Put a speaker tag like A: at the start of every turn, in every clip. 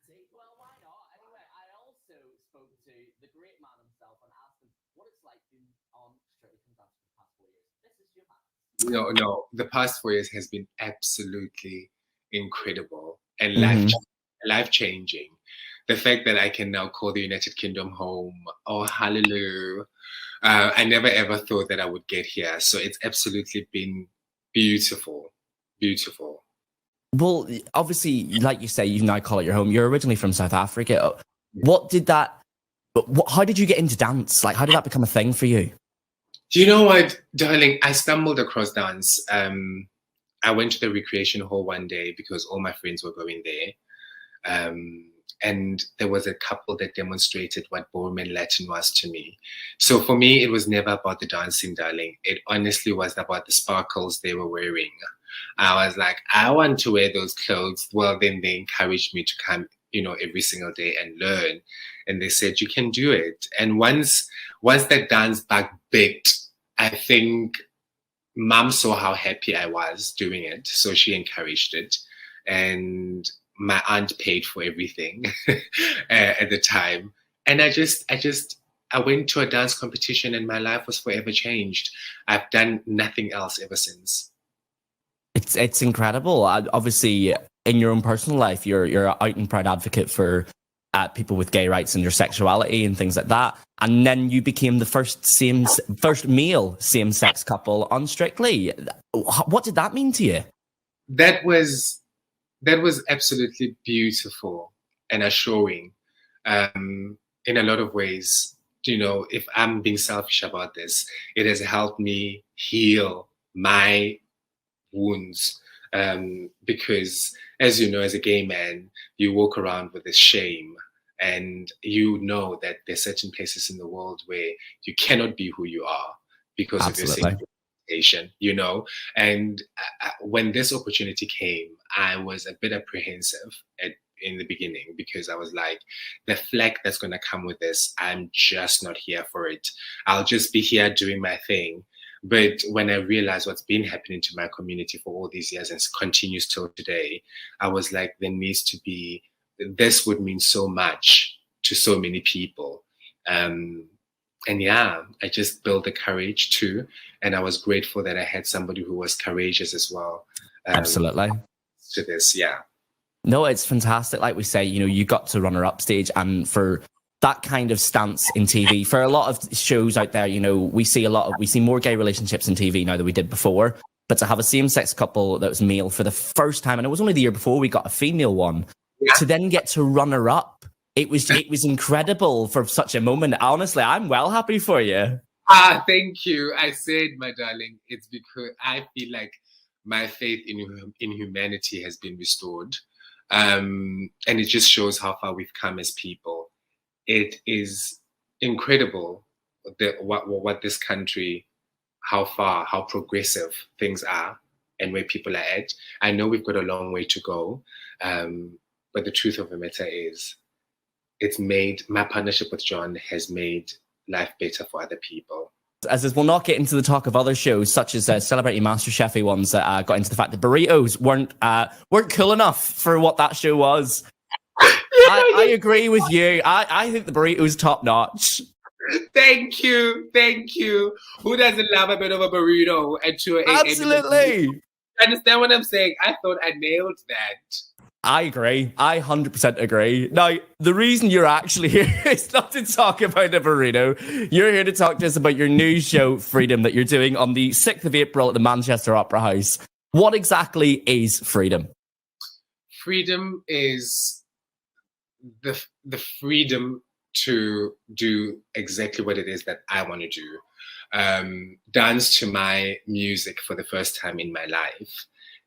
A: See, well, why not? Anyway, I also spoke to the great man himself and asked him what it's like being on Strictly Come Dancing for the past 4 years. This is your man.
B: No. The past 4 years has been absolutely incredible and
C: Hmm.
B: life changing. The fact that I can now call the United Kingdom home, oh hallelujah! I never ever thought that I would get here, so it's absolutely been beautiful, beautiful.
C: Well, obviously, like you say, you now call it your home. You're originally from South Africa. What did that? How did you get into dance? Like, how did that become a thing for you?
B: Do you know what, darling? I stumbled across dance. I went to the recreation hall one day because all my friends were going there. And there was a couple that demonstrated what ballroom and Latin was to me. So for me, it was never about the dancing, darling. It honestly was about the sparkles they were wearing. I was like, I want to wear those clothes. Well, then they encouraged me to come, every single day and learn. And they said, you can do it. And once that dance bug bit, I think mom saw how happy I was doing it. So she encouraged it. And my aunt paid for everything at the time. And I went to a dance competition and my life was forever changed. I've done nothing else ever since.
C: It's incredible. Obviously, in your own personal life, you're an out and proud advocate for people with gay rights and their sexuality and things like that. And then you became the first male same-sex couple on Strictly. What did that mean to you?
B: That was absolutely beautiful and assuring in a lot of ways. If I'm being selfish about this, it has helped me heal my wounds, because as you know, as a gay man, you walk around with this shame, and you know that there's certain places in the world where you cannot be who you are because
C: Absolutely.
B: of your sexual, and when this opportunity came, I was a bit apprehensive in the beginning, because I was like, the flack that's going to come with this, I'm just not here for it. I'll just be here doing my thing. But when I realized what's been happening to my community for all these years and continues till today, I was like, this would mean so much to so many people. And yeah, I just built the courage too. And I was grateful that I had somebody who was courageous as well.
C: Absolutely.
B: To this, yeah.
C: No, it's fantastic. Like we say, you got to runner-up stage, and for that kind of stance in TV, for a lot of shows out there, we see more gay relationships in TV now than we did before. But to have a same-sex couple that was male for the first time, and it was only the year before we got a female one, to then get to runner-up, it was incredible for such a moment. Honestly, I'm well happy for you.
B: Thank you. I said, my darling, it's because I feel like my faith in humanity has been restored. And it just shows how far we've come as people. It is incredible what this country, how progressive things are and where people are at. I know we've got a long way to go, but the truth of the matter is, my partnership with John has made life better for other people.
C: As we'll not get into the talk of other shows, such as Celebrity MasterChef ones that got into the fact that burritos weren't cool enough for what that show was. I agree with you. I think the burrito's top notch.
B: Thank you. Who doesn't love a bit of a burrito at 2 a.m.?
C: Absolutely.
B: You understand what I'm saying? I thought I nailed that.
C: I agree. I 100% agree. Now, the reason you're actually here is not to talk about a burrito. You're here to talk to us about your new show, Freedom, that you're doing on the 6th of April at the Manchester Opera House. What exactly is Freedom? Freedom
B: is the freedom to do exactly what it is that I want to do. Dance to my music for the first time in my life.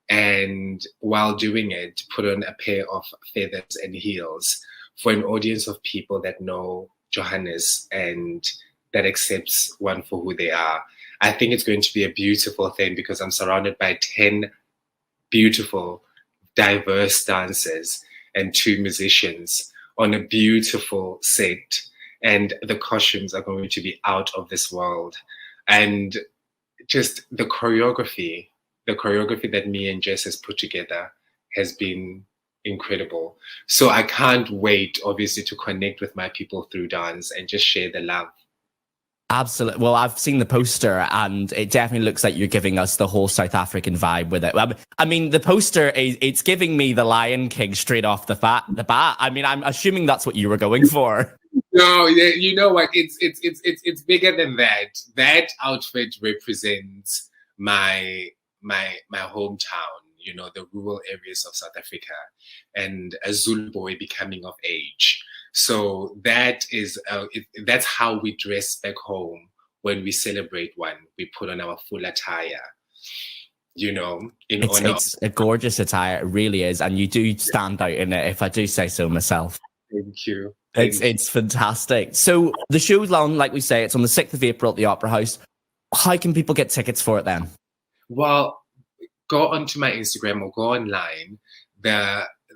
B: And while doing it, put on a pair of feathers and heels for an audience of people that know Johannes and that accepts one for who they are. I think it's going to be a beautiful thing because I'm surrounded by 10 beautiful, diverse dancers and 2 musicians on a beautiful set. And the costumes are going to be out of this world. And just the choreography that me and Jess has put together has been incredible. So I can't wait, obviously, to connect with my people through dance and just share the love.
C: Absolutely. Well, I've seen the poster and it definitely looks like you're giving us the whole South African vibe with it. I mean, the poster, it's giving me the Lion King straight off the bat. I mean, I'm assuming that's what you were going for.
B: No, you know what? It's bigger than that. That outfit represents my hometown, you know, the rural areas of South Africa, and a Zulu boy becoming of age. So that is that's how we dress back home when we celebrate one. We put on our full attire, you know, in honor.
C: It's a gorgeous attire, it really is, and you do stand out in it, if I do say so myself.
B: Thank you.
C: It's fantastic. So the show's on, like we say, it's on the 6th of April at the Opera House. How can people get tickets for it then?
B: Well, go onto my Instagram or go online.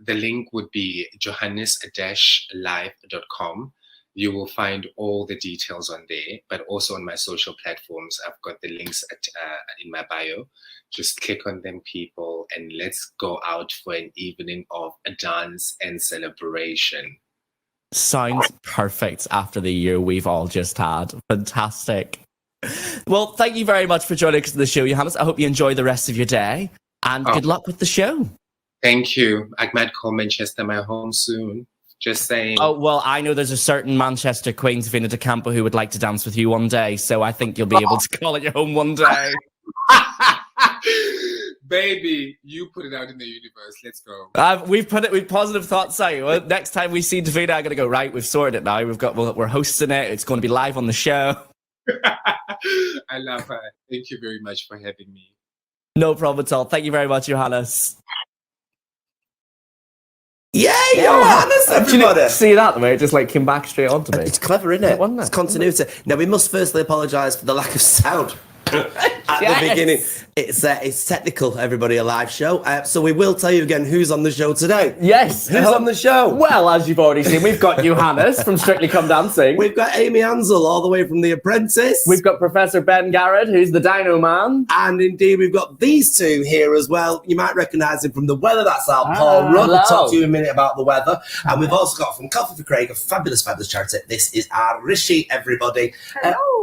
B: The link would be johannes-live.com. You will find all the details on there, but also on my social platforms. I've got the links in my bio. Just click on them, people, and let's go out for an evening of a dance and celebration.
C: Sounds perfect after the year we've all just had. Fantastic. Well, thank you very much for joining us on the show, Johannes. I hope you enjoy the rest of your day, and good luck with the show.
B: Thank you. I might call Manchester my home soon. Just saying.
C: Oh, well, I know there's a certain Manchester Queen, Savina de Campo, who would like to dance with you one day, so I think you'll be able to call it your home one day.
B: Baby, you put it out in the universe. Let's go.
C: We've positive thoughts out. Well, next time we see Davina, I'm going to go, right, we've sorted it now. We're hosting it. It's going to be live on the show.
B: I love her. Thank you very much for having me.
C: No problem at all. Thank you very much, Johannes.
D: Yay, Johannes, everybody!
C: See that, the way it just like came back straight onto me.
D: It's clever, isn't it?
C: Wasn't it?
D: It's continuity. Now, we must firstly apologise for the lack of sound at the beginning. It's technical, everybody, a live show. So we will tell you again who's on the show today.
C: Yes.
D: Who's on the show?
C: Well, as you've already seen, we've got Johannes from Strictly Come Dancing.
D: We've got Amy Ansell, all the way from The Apprentice.
C: We've got Professor Ben Garrett, who's the Dino Man.
D: And indeed, we've got these two here as well. You might recognise him from The Weather. That's our Paul Rudd. We'll talk to you in a minute about the weather. And we've also got from Coffee4Craig, a fabulous charity. This is our Risha, everybody.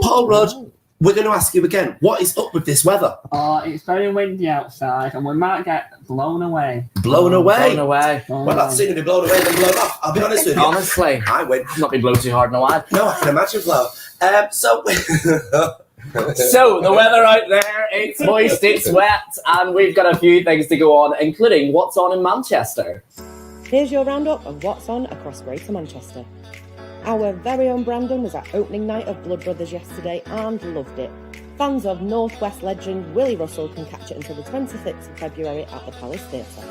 D: Paul Rudd, we're going to ask you again, what is up with this weather?
E: Oh, it's very windy outside and we might get blown away.
D: Blown away?
C: Blown away.
D: Well, I'd sooner be blown away than blown off. I'll be honest with you.
C: Honestly.
D: I win.
C: I've not been blown too hard in a while.
D: No, I can imagine, Flo. So
C: the weather out there, it's moist, it's wet, and we've got a few things to go on, including what's on in Manchester.
F: Here's your roundup of what's on across Greater Manchester. Our very own Brandon was at opening night of Blood Brothers yesterday and loved it. Fans of North West legend Willie Russell can catch it until the 26th of February at the Palace Theatre.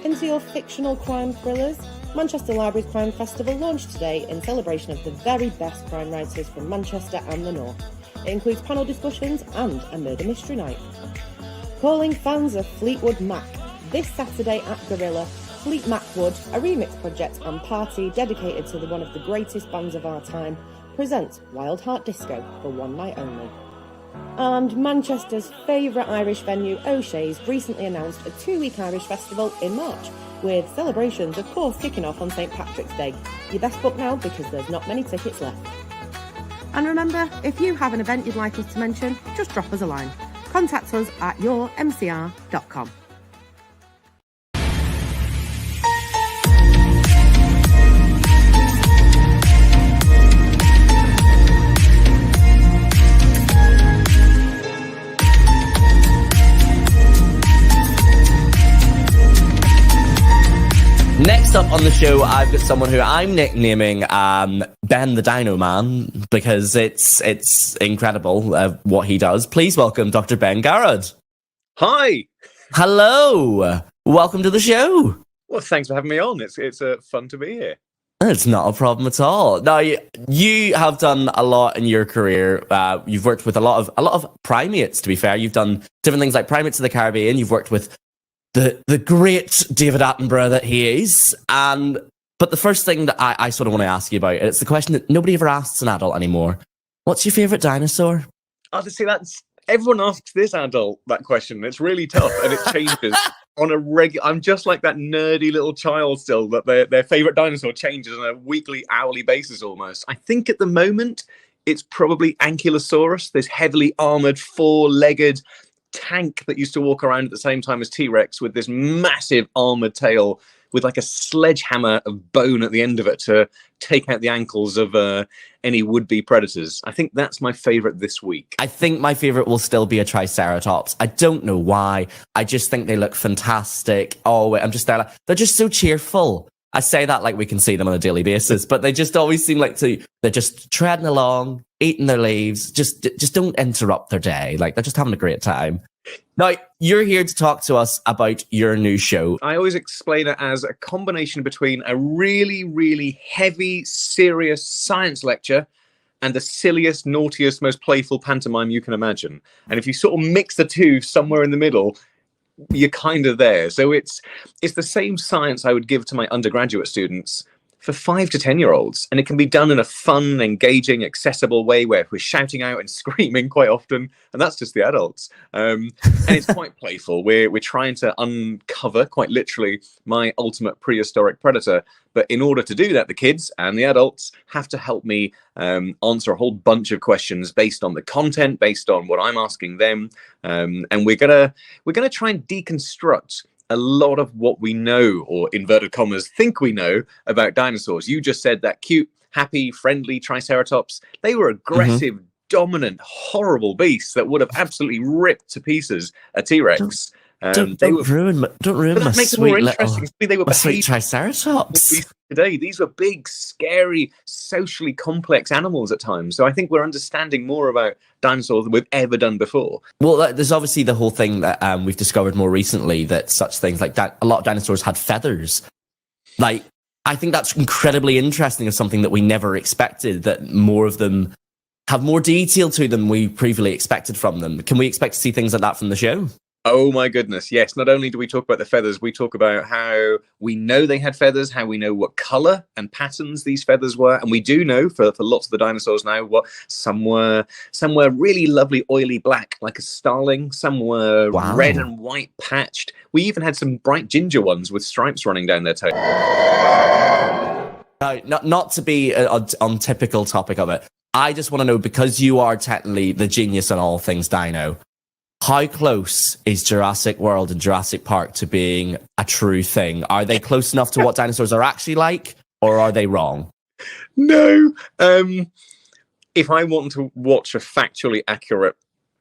F: Into your fictional crime thrillers, Manchester Library's Crime Festival launched today in celebration of the very best crime writers from Manchester and the North. It includes panel discussions and a murder mystery night. Calling fans of Fleetwood Mac, this Saturday at Gorilla, Fleet Mac Wood, a remix project and party dedicated to one of the greatest bands of our time, presents Wild Heart Disco for one night only. And Manchester's favourite Irish venue, O'Shea's, recently announced a 2-week Irish festival in March, with celebrations, of course, kicking off on St Patrick's Day. You best book now because there's not many tickets left. And remember, if you have an event you'd like us to mention, just drop us a line. Contact us at yourmcr.com.
C: Next up on the show, I've got someone who I'm nicknaming Ben the Dino Man because it's incredible what he does. Please welcome Dr. Ben Garrett.
G: Hi.
C: Hello. Welcome to the show.
G: Well, thanks for having me on. It's fun to be here.
C: It's not a problem at all. Now, you have done a lot in your career. You've worked with a lot of primates, to be fair. You've done different things like Primates of the Caribbean. You've worked with the great David Attenborough that he is. But the first thing that I sort of want to ask you about, it's the question that nobody ever asks an adult anymore. What's your favourite dinosaur?
G: Oh, see, everyone asks this adult that question. It's really tough and it changes on a regular. I'm just like that nerdy little child still that their favorite dinosaur changes on a weekly, hourly basis almost. I think at the moment it's probably Ankylosaurus, this heavily armored, four-legged tank that used to walk around at the same time as T-Rex with this massive armored tail with like a sledgehammer of bone at the end of it to take out the ankles of any would-be predators. I think that's my favorite this week.
C: I think my favorite will still be a Triceratops. I don't know why. I just think they look fantastic. Oh, I'm just there. Like, they're just so cheerful. I say that like we can see them on a daily basis, but they just always seem like they're just treading along, eating their leaves. Just don't interrupt their day. Like they're just having a great time. Now, you're here to talk to us about your new show.
G: I always explain it as a combination between a really, really heavy, serious science lecture and the silliest, naughtiest, most playful pantomime you can imagine. And if you sort of mix the two somewhere in the middle, you're kind of there. So it's the same science I would give to my undergraduate students for 5 to 10-year-olds, and it can be done in a fun, engaging, accessible way where we're shouting out and screaming quite often, and that's just the adults. And it's quite playful. We're trying to uncover, quite literally, my ultimate prehistoric predator. But in order to do that, the kids and the adults have to help me answer a whole bunch of questions based on the content, based on what I'm asking them, and we're gonna try and deconstruct a lot of what we know, or inverted commas, think we know about dinosaurs. You just said that cute, happy, friendly Triceratops. They were aggressive, dominant, horrible beasts that would have absolutely ripped to pieces a T-Rex.
C: Don't ruin my sweet little
G: They were
C: sweet Triceratops.
G: Today, these were big, scary, socially complex animals at times. So I think we're understanding more about dinosaurs than we've ever done before.
C: Well, there's obviously the whole thing that we've discovered more recently, that such things like that, a lot of dinosaurs had feathers. Like, I think that's incredibly interesting, of something that we never expected, that more of them have more detail to them we previously expected from them. Can we expect to see things like that from the show?
G: Oh my goodness, yes. Not only do we talk about the feathers, we talk about how we know they had feathers, how we know what color and patterns these feathers were. And we do know for lots of the dinosaurs now what some were really lovely oily black, like a starling. Some were red and white patched. We even had some bright ginger ones with stripes running down their tail.
C: Not to be on typical topic of it. I just want to know, because you are technically the genius on all things dino, how close is Jurassic World and Jurassic Park to being a true thing? Are they close enough to what dinosaurs are actually like, or are they wrong?
G: No. If I want to watch a factually accurate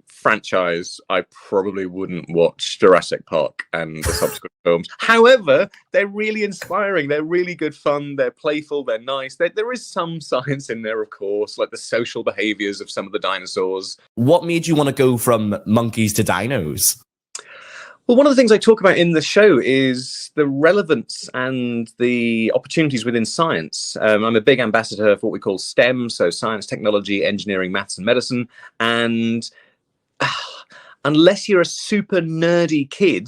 G: franchise, I probably wouldn't watch Jurassic Park and the subsequent films. However, they're really inspiring. They're really good fun. They're playful. They're nice. There is some science in there, of course, like the social behaviors of some of the dinosaurs.
C: What made you want to go from monkeys to dinos?
G: Well, one of the things I talk about in the show is the relevance and the opportunities within science. I'm a big ambassador for what we call STEM, so science, technology, engineering, maths, and medicine. And unless you're a super nerdy kid,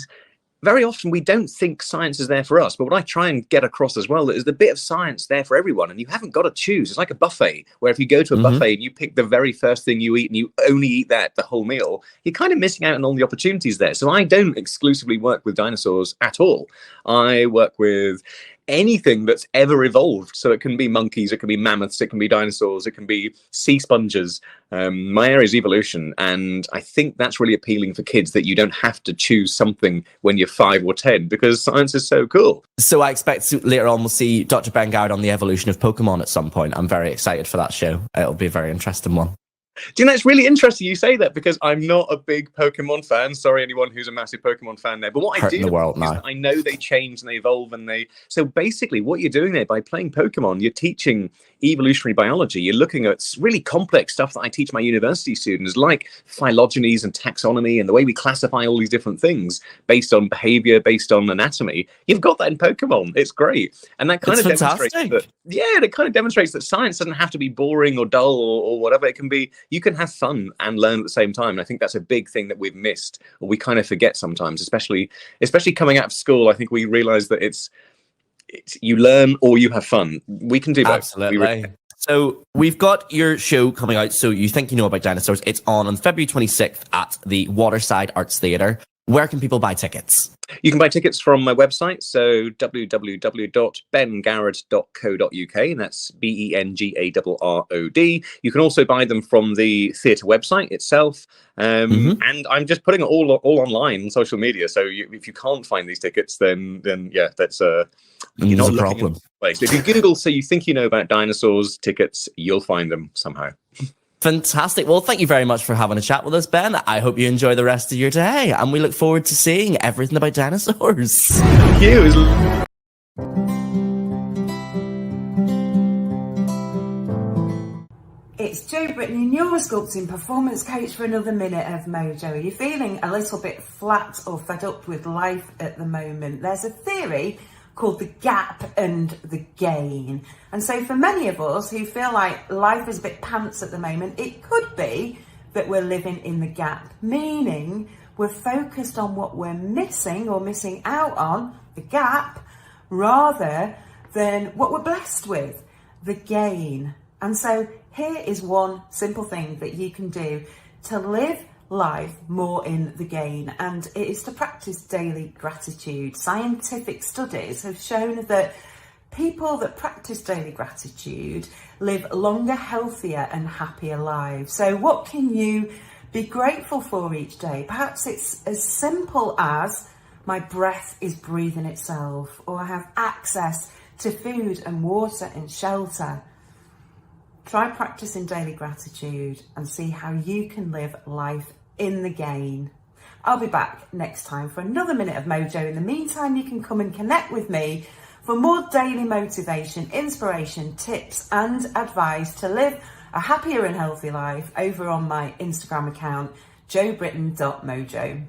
G: very often we don't think science is there for us. But what I try and get across as well is the bit of science there for everyone, and you haven't got to choose. It's like a buffet, where if you go to a buffet and you pick the very first thing you eat and you only eat that the whole meal, you're kind of missing out on all the opportunities there. So I don't exclusively work with dinosaurs at all. I work with anything that's ever evolved. So it can be monkeys, it can be mammoths, it can be dinosaurs, it can be sea sponges. My area is evolution, and I think that's really appealing for kids, that you don't have to choose something when you're 5 or 10, because science is so cool.
C: So I expect later on we'll see Dr. Bengard on the evolution of Pokemon at some point. I'm very excited for that show. It'll be a very interesting one.
G: Do you know, it's really interesting you say that, because I'm not a big Pokemon fan. Sorry, anyone who's a massive Pokemon fan there. But what I do is I know they change and they evolve, and so basically what you're doing there by playing Pokemon, you're teaching evolutionary biology. You're looking at really complex stuff that I teach my university students, like phylogenies and taxonomy and the way we classify all these different things based on behavior, based on anatomy. You've got that in Pokemon. It's great. And that kind of demonstrates that, it kind of demonstrates that science doesn't have to be boring or dull or whatever. It can be, you can have fun and learn at the same time. And I think that's a big thing that we've missed, or we kind of forget sometimes, especially coming out of school. I think we realize that it's you learn or you have fun. We can do both.
C: Absolutely. So we've got your show coming out. So You Think You Know About Dinosaurs. It's on February 26th at the Waterside Arts Theatre. where can people buy tickets?
G: You can buy tickets from my website, so www.bengarrod.co.uk, and that's BENGARROD. You can also buy them from the theatre website itself, and I'm just putting it all online on social media. So if you can't find these tickets, then yeah, that's you're not
C: a problem.
G: Place. If you Google "So You Think You Know About Dinosaurs" tickets, you'll find them somehow.
C: Fantastic. Well, thank you very much for having a chat with us, Ben. I hope you enjoy the rest of your day, and we look forward to seeing everything about dinosaurs.
G: Thank you.
H: It's Jo Brittany, neurosculpting performance coach for another minute of mojo. Are you feeling a little bit flat or fed up with life at the moment? There's a theory called the gap and the gain. And so for many of us who feel like life is a bit pants at the moment, it could be that we're living in the gap, meaning we're focused on what we're missing or missing out on, the gap, rather than what we're blessed with, the gain. And so here is one simple thing that you can do to live life more in the gain, and it is to practice daily gratitude. Scientific studies have shown that people that practice daily gratitude live longer, healthier and happier lives. So what can you be grateful for each day? Perhaps it's as simple as my breath is breathing itself, or I have access to food and water and shelter. Try practicing daily gratitude and see how you can live life in the gain. I'll be back next time for another minute of mojo. In the meantime, you can come and connect with me for more daily motivation, inspiration, tips and advice to live a happier and healthy life over on my Instagram account, jobritton.mojo.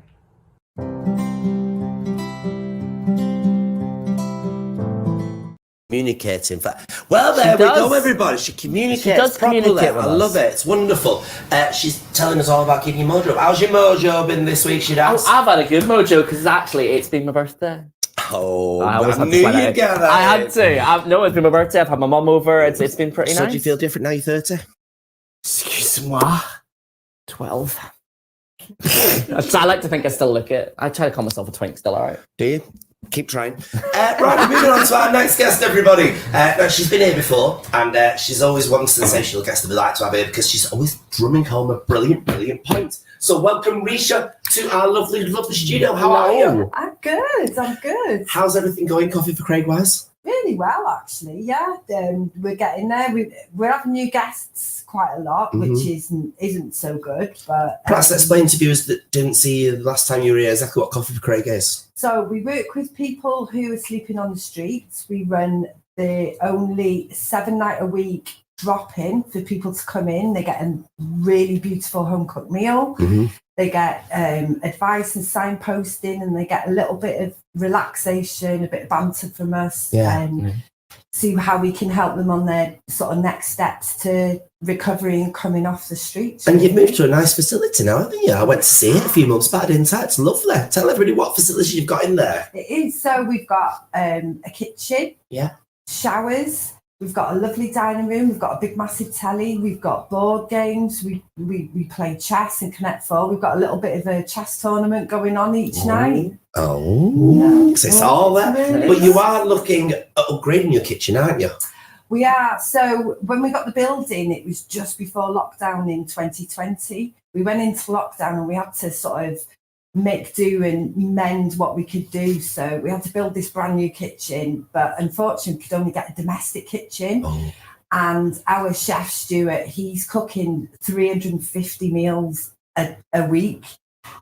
D: Communicating. Well, there we go, everybody. She communicates properly. I love it. It's wonderful. She's telling us all about keeping your mojo up. How's your mojo been this week, she'd ask?
A: I've had a good mojo because it's been my birthday.
D: Oh,
A: I
D: knew you'd get that.
A: I had to. No, it's been my birthday. I've had my mum over. It's been pretty nice.
D: So do you feel different now you're 30?
A: Excuse-moi. 12. I like to think I still look it. I try to call myself a twink still, all right?
D: Do you? Keep trying. Right, moving on to our next guest, everybody. Now, she's been here before, and she's always one sensational guest that we like to have here because she's always drumming home a brilliant, brilliant point. So welcome, Risha, to our lovely, lovely studio. How are you?
I: I'm good.
D: How's everything going, Coffee4Craig wise?
I: Really well, actually. Yeah, we're getting there. We're having new guests quite a lot, which isn't so good. But
D: perhaps explain to viewers that didn't see you the last time you were here exactly what Coffee4Craig is.
I: So we work with people who are sleeping on the streets. We run the only 7-night-a-week drop-in for people to come in. They get a really beautiful home-cooked meal. They get advice and signposting, and they get a little bit of relaxation, a bit of banter from us, and see how we can help them on their sort of next steps to recovery and coming off the streets.
D: And you've moved to a nice facility now, haven't you? I went to see it a few months back, didn't I? It's lovely. Tell everybody what facilities you've got in there.
I: It is. So we've got a kitchen, showers. We've got a lovely dining room. We've got a big, massive telly. We've got board games. We play chess and Connect Four. We've got a little bit of a chess tournament going on each night.
D: So it's all there. Really, but you are looking at upgrading your kitchen, aren't you?
I: We are. So when we got the building, it was just before lockdown in 2020. We went into lockdown and we had to sort of make do and mend what we could do. So we had to build this brand new kitchen, but unfortunately we could only get a domestic kitchen. And our chef Stuart, he's cooking 350 meals a week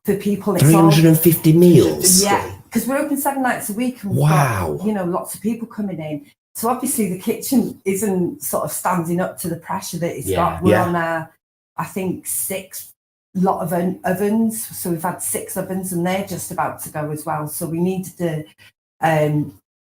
I: for people.
D: 350 meals?
I: Yeah, because we're open 7 nights a week and we've got, lots of people coming in. So obviously the kitchen isn't sort of standing up to the pressure that it's got. We're on our, I think, 6 lot of ovens. So we've had 6 ovens and they're just about to go as well. So we needed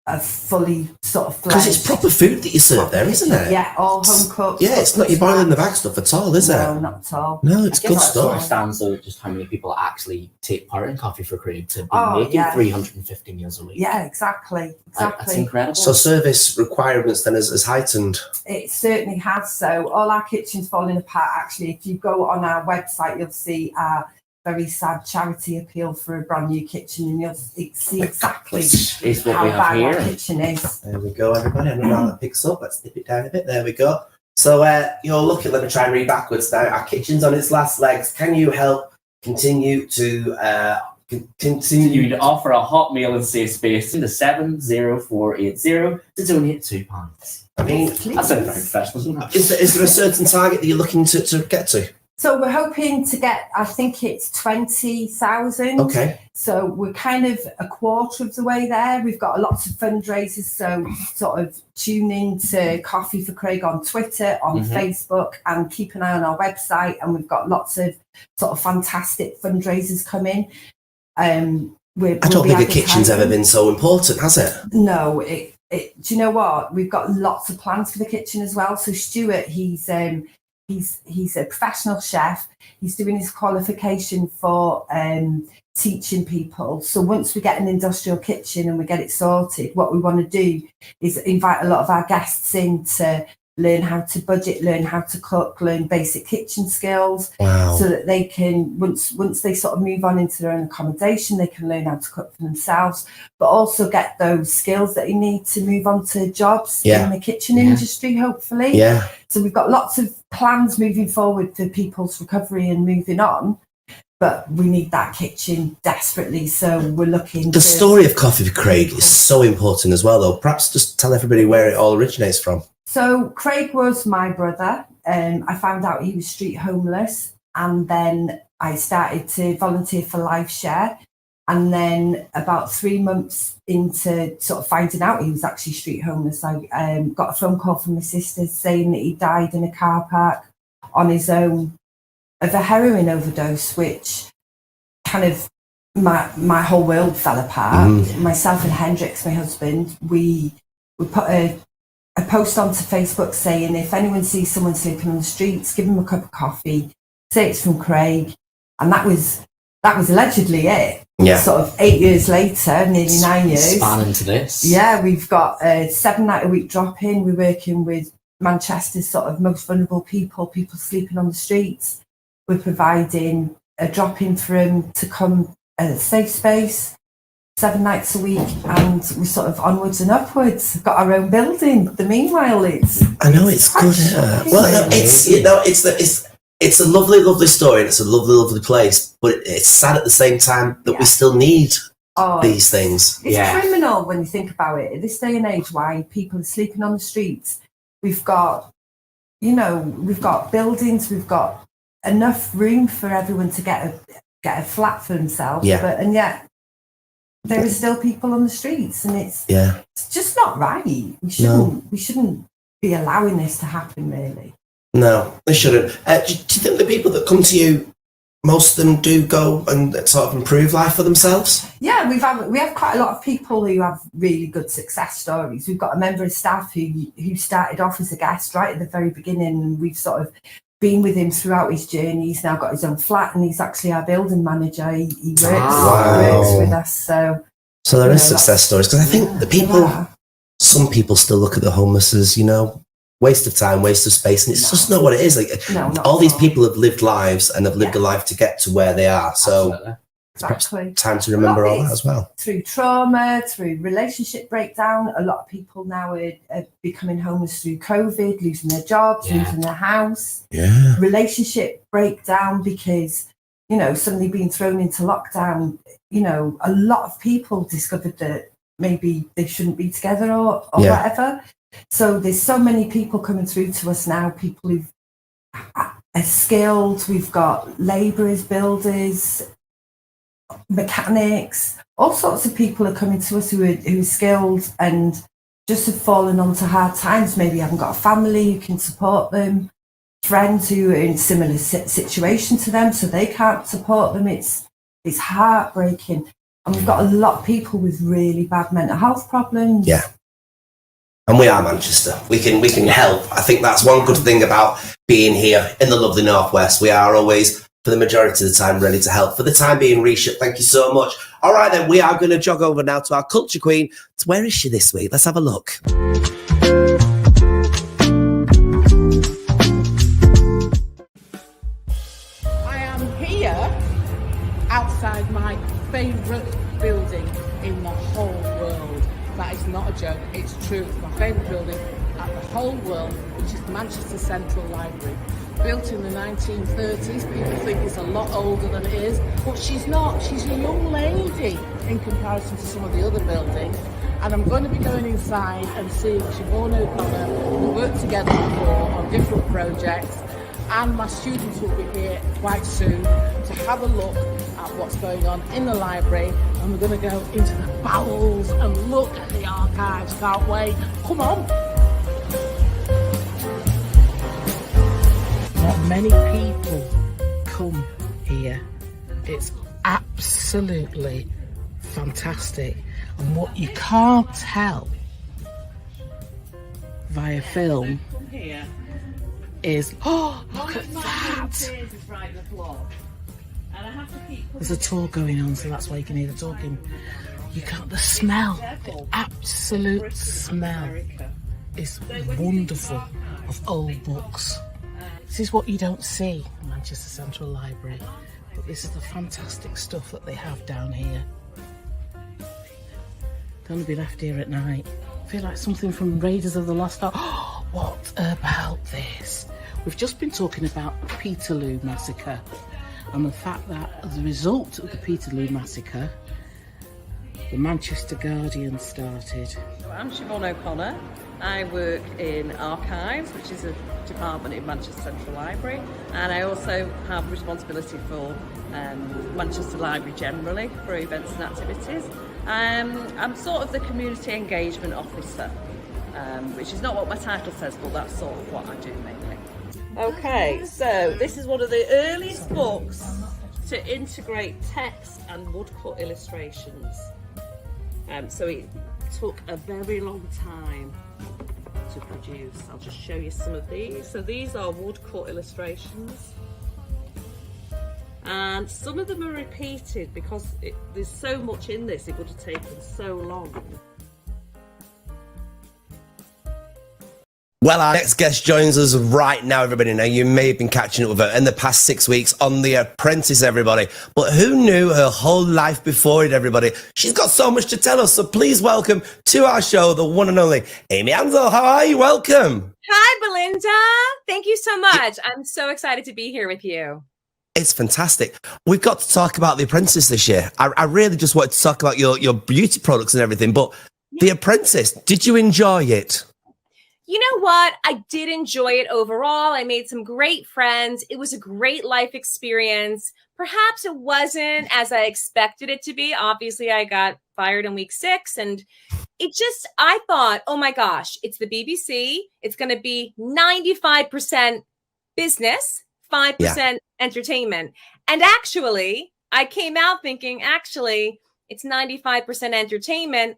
I: a fully sort of
D: because it's proper food that you serve there, isn't it?
I: Yeah, all home cooked.
D: Yeah, it's not you boiling the bag stuff at all, is it?
I: No, not at all.
D: No, it's good stuff.
A: Sort of stands out just how many people actually take part in Coffee4Craig to be making 350 meals a week.
I: Yeah, exactly.
A: That's incredible.
D: So service requirements then is heightened.
I: It certainly has. So all our kitchen's falling apart. Actually, if you go on our website, you'll see our very sad charity appeal for a brand new kitchen, and you'll see exactly
C: It's what
I: how
C: we have
I: bad
C: here.
I: our kitchen is.
D: There we go, everybody. I don't know how that picks up. Let's nip it down a bit. There we go. So you're looking, let me try and read backwards now. Our kitchen's on its last legs. Can you help continue to
C: Continue to offer a hot meal and safe space in the 70480 to donate £2.
D: I mean,
C: That's very professional, isn't it?
D: is there a certain target that you're looking to get to?
I: So we're hoping to get, I think it's 20,000.
D: Okay.
I: So we're kind of a quarter of the way there. We've got lots of fundraisers. So sort of tune in to Coffee4Craig on Twitter, on Facebook, and keep an eye on our website. And we've got lots of sort of fantastic fundraisers coming. I don't
D: think a kitchen's ever been so important, has it?
I: No, do you know what? We've got lots of plans for the kitchen as well. So Stuart, he's a professional chef. He's doing his qualification for teaching people. So once we get an industrial kitchen and we get it sorted, what we want to do is invite a lot of our guests in to learn how to budget, learn how to cook, learn basic kitchen skills.
D: Wow.
I: So that they can, once they sort of move on into their own accommodation, they can learn how to cook for themselves, but also get those skills that you need to move on to jobs in the kitchen industry, hopefully.
D: Yeah.
I: So we've got lots of plans moving forward for people's recovery and moving on, but we need that kitchen desperately. So we're looking.
D: The story of Coffee4Craig is so important as well, though. Perhaps just tell everybody where it all originates from.
I: So Craig was my brother. I found out he was street homeless, and then I started to volunteer for Life Share. And then about 3 months into sort of finding out he was actually street homeless, I got a phone call from my sister saying that he died in a car park on his own of a heroin overdose, which kind of my whole world fell apart. Myself and Hendrix, my husband, we put a post onto Facebook saying if anyone sees someone sleeping on the streets, give them a cup of coffee, say it's from Craig. And that was allegedly it.
D: Yeah.
I: Sort of 8 years later, nearly 9 years.
C: Span into this.
I: Yeah, we've got a 7-night-a-week drop-in. We're working with Manchester's sort of most vulnerable people sleeping on the streets. We're providing a drop-in for them to come at a safe space 7 nights a week, and we're sort of onwards and upwards. We've got our own building. The meanwhile,
D: I know it's good. Well, no, it's a lovely, lovely story, and it's a lovely, lovely place. But it's sad at the same time that we still need these things.
I: It's criminal when you think about it. At this day and age, why people are sleeping on the streets. We've got buildings. We've got enough room for everyone to get a flat for themselves.
D: Yeah.
I: And yet there are still people on the streets, and it's just not right. We shouldn't be allowing this to happen, really.
D: No, they shouldn't. Do you think the people that come to you, most of them do go and sort of improve life for themselves?
I: Yeah, we have quite a lot of people who have really good success stories. We've got a member of staff who started off as a guest right at the very beginning, and we've sort of been with him throughout his journey. He's now got his own flat, and he's actually our building manager. He works with us. So
D: there is success stories, because I think some people still look at the homeless as, waste of time, waste of space, and it's just not what it is. All these people have lived lives and have lived a life to get to where they are. So it's perhaps time to remember all that as well.
I: Through trauma, through relationship breakdown, a lot of people now are becoming homeless through COVID, losing their jobs, losing their house.
D: Yeah.
I: Relationship breakdown because, suddenly being thrown into lockdown, a lot of people discovered that maybe they shouldn't be together or whatever. So there's so many people coming through to us now, people who are skilled. We've got labourers, builders, mechanics, all sorts of people are coming to us who are skilled and just have fallen onto hard times, maybe haven't got a family who can support them, friends who are in similar situation to them, so they can't support them. It's heartbreaking. And we've got a lot of people with really bad mental health problems.
D: Yeah. And we are Manchester. We can help. I think that's one good thing about being here in the lovely Northwest. We are always, for the majority of the time, ready to help. For the time being, Risha, thank you so much. All right, then, we are going to jog over now to our culture queen. So where is she this week? Let's have a look.
J: I am here favourite building in the whole world. That is not a joke, it's true. It's my favourite building at the whole world, which is Manchester Central Library. Built in the 1930s, people think it's a lot older than it is, but she's not. She's a young lady in comparison to some of the other buildings. And I'm going to be going inside and seeing Siobhan O'Connor. We worked together before on different projects, and my students will be here quite soon to have a look at what's going on in the library, and we're going to go into the bowels and look at the archives. Can't wait. Come on. Not many people come here. It's absolutely fantastic. And what you can't tell via film is, oh, look at that. There's a tour going on, so that's why you can hear the talking. You can't, the smell, the absolute smell is wonderful of old books. This is what you don't see in Manchester Central Library, but this is the fantastic stuff that they have down here. Don't want to be left here at night. I feel like something from Raiders of the Lost Ark. Oh, what about this? We've just been talking about the Peterloo Massacre and the fact that as a result of the Peterloo Massacre, the Manchester Guardian started.
K: I'm Siobhan O'Connor. I work in archives, which is a department in Manchester Central Library, and I also have responsibility for Manchester Library generally, for events and activities. I'm sort of the community engagement officer, which is not what my title says, but that's sort of what I do mainly. Okay, so this is one of the earliest books to integrate text and woodcut illustrations. So it took a very long time to produce. I'll just show you some of these. So these are woodcut illustrations. And some of them are repeated because there's so much in this, it would have taken so long.
D: Well, our next guest joins us right now, everybody. Now, you may have been catching up with her in the past 6 weeks on The Apprentice, everybody. But who knew her whole life before it, everybody? She's got so much to tell us. So please welcome to our show, the one and only Amy Ansell. How are you? Welcome.
L: Hi, Belinda. Thank you so much. I'm so excited to be here with you.
D: It's fantastic. We've got to talk about The Apprentice this year. I really just wanted to talk about your beauty products and everything. But The Apprentice, did you enjoy it?
L: You know what? I did enjoy it overall. I made some great friends. It was a great life experience. Perhaps it wasn't as I expected it to be. Obviously, I got fired in week 6 and I thought, oh my gosh, it's the BBC. It's going to be 95% business, 5% entertainment. And actually, I came out thinking, it's 95% entertainment,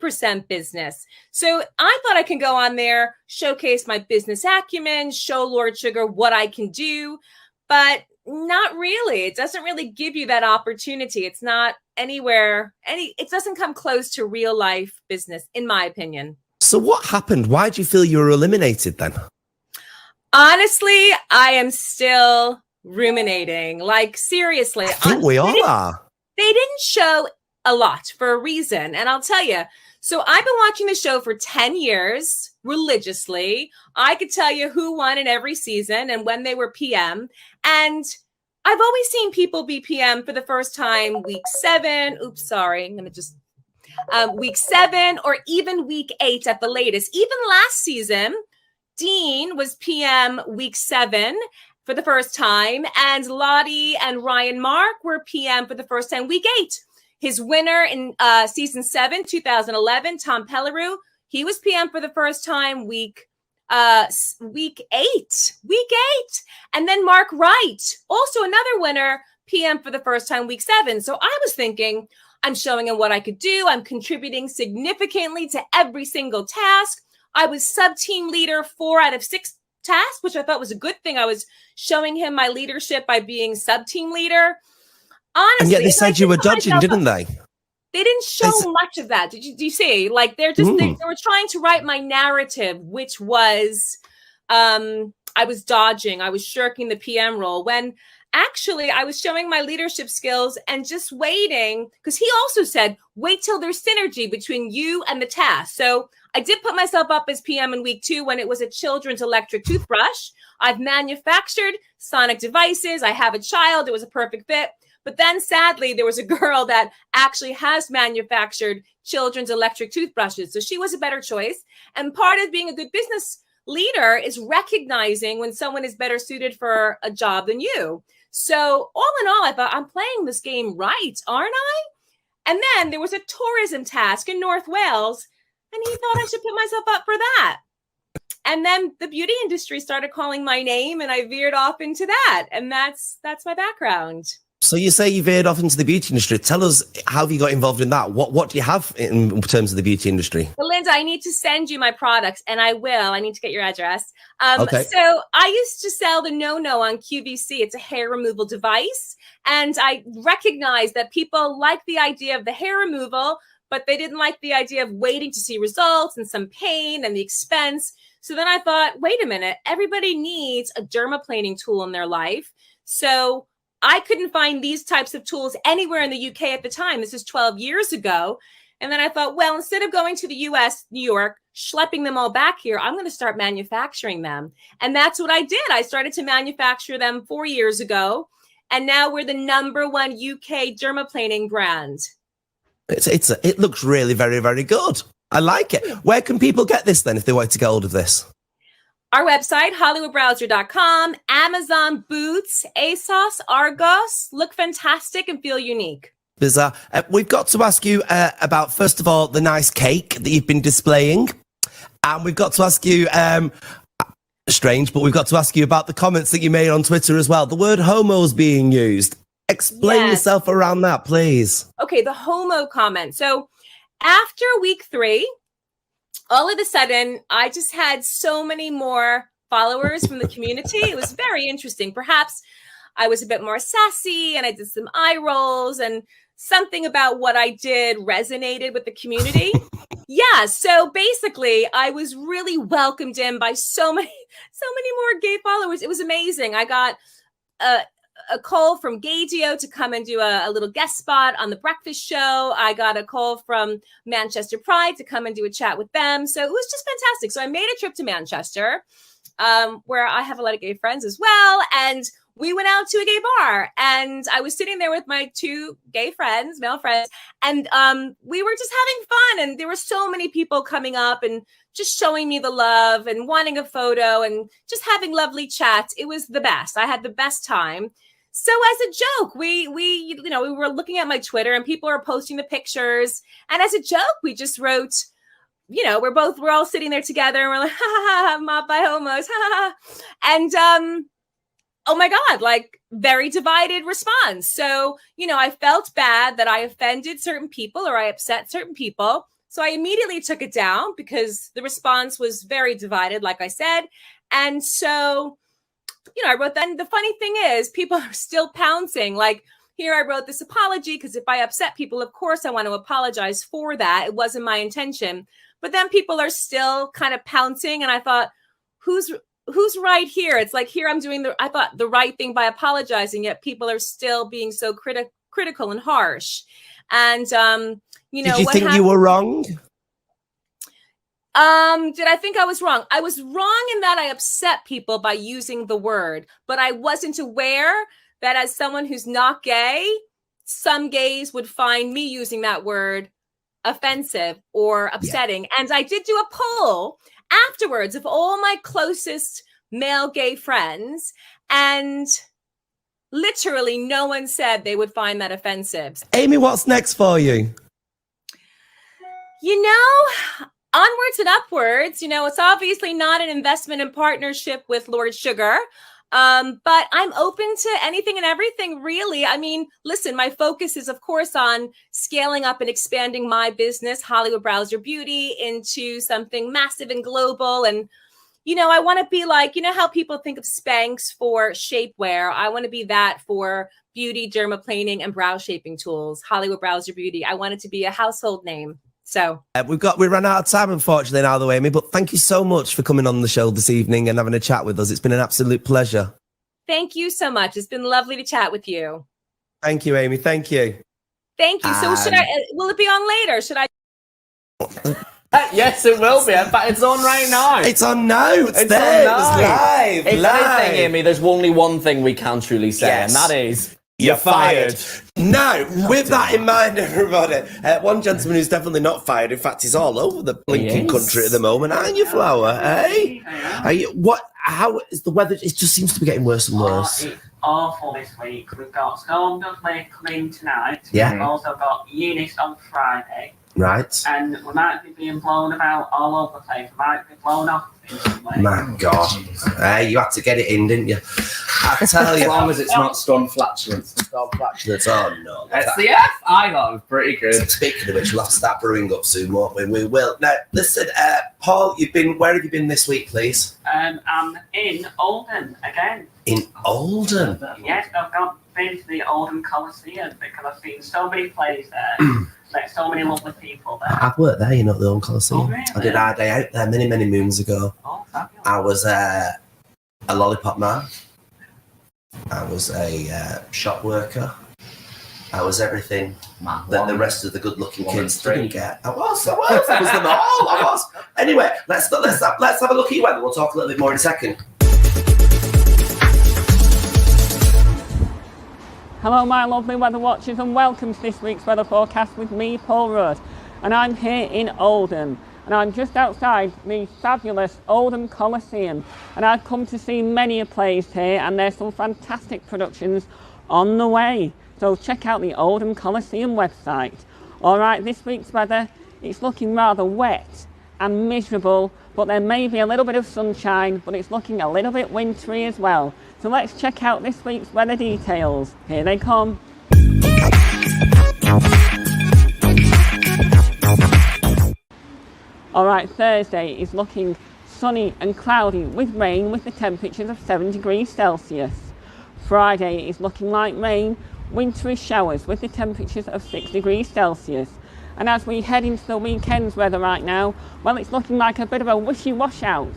L: 5% business. So I thought I can go on there, showcase my business acumen, show Lord Sugar what I can do, but not really. It doesn't really give you that opportunity. It's not it doesn't come close to real life business, in my opinion.
D: So what happened? Why do you feel you were eliminated then?
L: Honestly, I am still ruminating. Like, seriously.
D: I think we all are.
L: They didn't show a lot for a reason. And I'll tell you, so I've been watching the show for 10 years religiously. I could tell you who won in every season and when they were PM. And I've always seen people be PM for the first time week 7. Oops, sorry. I'm going to just week 7 or even week 8 at the latest. Even last season, Dean was PM week 7 for the first time. And Lottie and Ryan Mark were PM for the first time week 8. His winner in season 7, 2011, Tom Pelleru, he was PM for the first time week 8. And then Mark Wright, also another winner, PM for the first time week 7. So I was thinking, I'm showing him what I could do. I'm contributing significantly to every single task. I was sub-team leader 4 out of 6 tasks, which I thought was a good thing. I was showing him my leadership by being sub-team leader. Honestly,
D: and yet they said you were dodging, didn't they?
L: They didn't show much of that. Do you see? Like, they're just they were trying to write my narrative, which was I was dodging, I was shirking the PM role. When actually, I was showing my leadership skills and just waiting, because he also said, wait till there's synergy between you and the task. So I did put myself up as PM in week 2 when it was a children's electric toothbrush. I've manufactured sonic devices. I have a child. It was a perfect fit. But then sadly, there was a girl that actually has manufactured children's electric toothbrushes. So she was a better choice. And part of being a good business leader is recognizing when someone is better suited for a job than you. So all in all, I thought, I'm playing this game right, aren't I? And then there was a tourism task in North Wales, and he thought I should put myself up for that. And then the beauty industry started calling my name, and I veered off into that. And that's my background.
D: So you say you veered off into the beauty industry. Tell us, how have you got involved in that? What do you have in terms of the beauty industry?
L: Well, Linda, I need to send you my products, and I will. I need to get your address.
D: Okay.
L: So I used to sell the No on QVC. It's a hair removal device. And I recognized that people like the idea of the hair removal, but they didn't like the idea of waiting to see results and some pain and the expense. So then I thought, wait a minute, everybody needs a dermaplaning tool in their life. So I couldn't find these types of tools anywhere in the UK at the time. This is 12 years ago. And then I thought, well, instead of going to the US, New York, schlepping them all back here, I'm going to start manufacturing them. And that's what I did. I started to manufacture them 4 years ago. And now we're the #1 UK dermaplaning brand.
D: It looks really very, very good. I like it. Where can people get this then if they want to get hold of this?
L: Our website, HollywoodBrowser.com, Amazon, Boots, ASOS, Argos. Look fantastic and feel unique.
D: Bizarre. We've got to ask you about, first of all, the nice cake that you've been displaying. And we've got to ask you, strange, but we've got to ask you about the comments that you made on Twitter as well. The word homo's being used. Explain yourself around that, please.
L: Okay, the homo comment. So after week 3, all of a sudden, I just had so many more followers from the community. It was very interesting. Perhaps I was a bit more sassy and I did some eye rolls and something about what I did resonated with the community. Yeah, so basically, I was really welcomed in by so many more gay followers. It was amazing. I got a call from Gaydio to come and do a little guest spot on the breakfast show. I got a call from Manchester Pride to come and do a chat with them. So it was just fantastic. So I made a trip to Manchester, where I have a lot of gay friends as well. And we went out to a gay bar, and I was sitting there with my 2 gay friends, male friends, and we were just having fun. And there were so many people coming up and just showing me the love and wanting a photo and just having lovely chats. It was the best. I had the best time. So as a joke, we were looking at my Twitter and people are posting the pictures. And as a joke, we just wrote, we're all sitting there together and we're like, ha ha ha, mobbed by homos, ha ha ha. And oh my God, like very divided response. So, I felt bad that I offended certain people or I upset certain people. So I immediately took it down because the response was very divided, like I said. And so, I wrote that. And the funny thing is, people are still pouncing. Like, here I wrote this apology because if I upset people, of course, I want to apologize for that. It wasn't my intention. But then people are still kind of pouncing. And I thought, who's right here? It's like, here I'm doing the right thing by apologizing, yet people are still being so critical and harsh. And,
D: did you think you were wrong?
L: Did I think I was wrong? I was wrong in that I upset people by using the word, but I wasn't aware that as someone who's not gay, some gays would find me using that word offensive or upsetting. Yeah. And I did do a poll afterwards of all my closest male gay friends, and literally no one said they would find that offensive.
D: Amy, what's next for you?
L: Onwards and upwards. It's obviously not an investment and partnership with Lord Sugar, but I'm open to anything and everything, really. I mean, listen, my focus is, of course, on scaling up and expanding my business, Hollywood Browser Beauty, into something massive and global. And, I want to be like, how people think of Spanx for shapewear. I want to be that for beauty, dermaplaning, and brow shaping tools, Hollywood Browser Beauty. I want it to be a household name. So
D: we ran out of time, unfortunately, now, though, Amy. But thank you so much for coming on the show this evening and having a chat with us. It's been an absolute pleasure.
L: Thank you so much. It's been lovely to chat with you.
D: Thank you, Amy. Thank you.
L: Thank you. So will it be on later? Should I?
C: Yes, it will be. In fact, it's on right now.
D: It's on now. It's there. It's live.
C: If anything, Amy, there's only one thing we can truly say, and that is you're fired.
D: Now, with that in mind, everybody, one gentleman who's definitely not fired, in fact, he's all over the blinking country at the moment, aren't you, Flower? Hey? How is the weather? It just seems to be getting worse and worse.
E: It's awful this week. We've got Storm Dudley coming tonight.
D: Yeah.
E: We've also got Eunice on Friday.
D: Right.
E: And we might be being blown about all over the place. We might be blown off in some way.
D: My God. You had to get it in, didn't you? I tell you.
C: As long as it's not storm flatulence.
D: Storm flatulence, oh no.
C: SCF? I thought it was pretty good.
D: Speaking of which, we'll have to start brewing up soon, won't we? We will. Now, listen, Paul, where have you been this week, please?
E: I'm in Oldham again.
D: In Oldham?
E: Yes, I've been to the Oldham Coliseum because I've seen so many plays there. Met so many lovely people there.
D: I've worked there, you know, at the Oldham Coliseum.
E: Oh, really?
D: I did our day out there many, many moons ago.
E: Oh, fabulous.
D: I was a lollipop man. I was a shop worker. I was everything that the rest of the good-looking kids didn't get. I was them all. I was. Anyway, let's have a look at your weather. We'll talk a little bit more in a second.
E: Hello, my lovely weather watchers, and welcome to this week's weather forecast with me, Paul Rudd. And I'm here in Oldham, and I'm just outside the fabulous Oldham Coliseum. And I've come to see many plays here, and there's some fantastic productions on the way. So check out the Oldham Coliseum website. All right, this week's weather, it's looking rather wet and miserable, but there may be a little bit of sunshine, but it's looking a little bit wintry as well. So let's check out this week's weather details. Here they come. All right, Thursday is looking sunny and cloudy with rain with the temperatures of 7 degrees Celsius. Friday is looking like rain, wintry showers with the temperatures of 6 degrees Celsius. And as we head into the weekend's weather right now, well, it's looking like a bit of a wishy-wash out.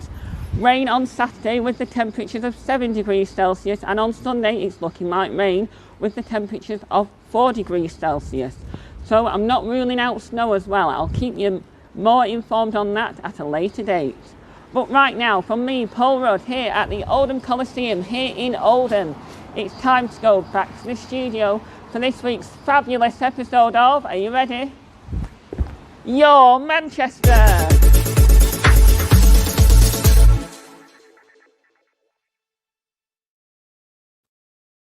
E: Rain on Saturday with the temperatures of 7 degrees Celsius, and on Sunday it's looking like rain with the temperatures of 4 degrees Celsius. So I'm not ruling out snow as well. I'll keep you more informed on that at a later date. But right now, from me, Paul Rudd, here at the Oldham Coliseum here in Oldham, it's time to go back to the studio for this week's fabulous episode of, are you ready? Your Manchester!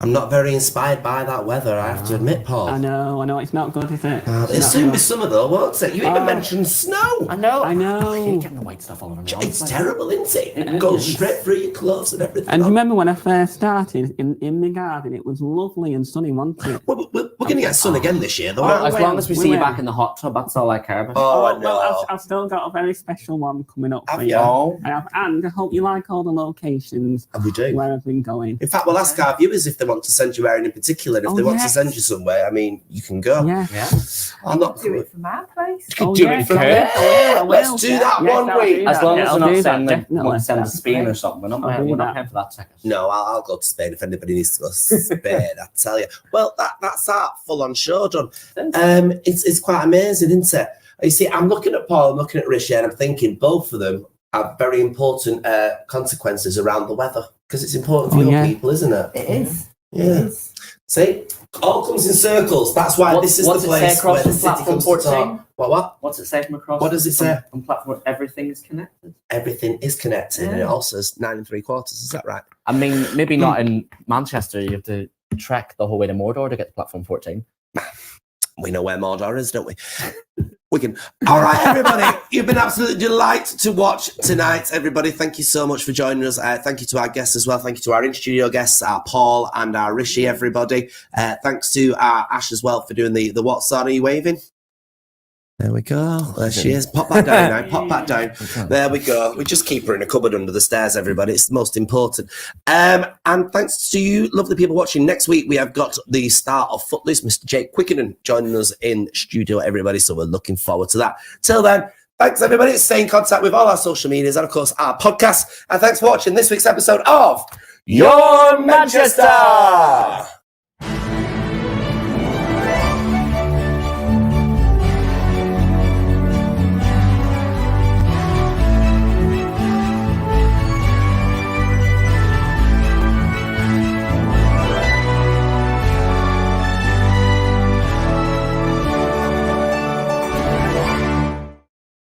D: I'm not very inspired by that weather, I have to admit, Paul.
E: I know, it's not good, is it?
D: It'll soon be summer though, won't it? You even mentioned snow.
C: I know.
E: I
C: hate getting the white stuff all over me.
D: It's terrible, isn't it? It goes straight through your clothes and everything.
E: And remember when I first started in the garden, it was lovely and sunny, wasn't it?
D: We're going to get sun again this year, though.
C: As long as we see you back in the hot tub, that's all I care about.
D: Oh, I know.
E: Well, I've still got a very special one coming up for you. I have, and I hope you like all the locations
D: we do.
E: where I've been going.
D: In fact, we'll ask our viewers if they want to send you out in particular. If they want to send you somewhere, I mean, you can go.
E: Yeah.
I: I'm not do it from our place.
D: You can do it from there. Let's do that one week.
C: As long as we're not sending to Spain or something. We're not paying for that ticket.
D: No, I'll go to Spain if anybody needs to go to Spain, I tell you. Well, that's our full-on show done. It's quite amazing, isn't it? You see, I'm looking at Paul, I'm looking at Risha, and I'm thinking both of them have very important consequences around the weather, because it's important for your people, isn't it?
I: It is.
D: Yeah. It is. See, all comes in circles. That's why this is the place where the city comes to talk. What?
C: What's it say from across?
D: What does it say?
C: On platform, everything is connected.
D: Everything is connected, and it also says 9 3/4. Is that right?
C: I mean, maybe not in Manchester. You have to trek the whole way to Mordor to get to platform 14.
D: We know where Mordor is, don't we? We can. All right, everybody. You've been absolutely delighted to watch tonight, everybody. Thank you so much for joining us. Thank you to our guests as well. Thank you to our in-studio guests, our Paul and our Rishi, everybody. Thanks to our Ash as well for doing the what's on. Are you waving? There we go. There she is. Pop that down now. Pop that down. There we go. We just keep her in a cupboard under the stairs, everybody. It's the most important. And thanks to you, lovely people watching. Next week, we have got the star of Footloose, Mr. Jake Quickenon, joining us in studio, everybody. So we're looking forward to that. Till then, thanks, everybody. Stay in contact with all our social medias and, of course, our podcast. And thanks for watching this week's episode of Your Manchester!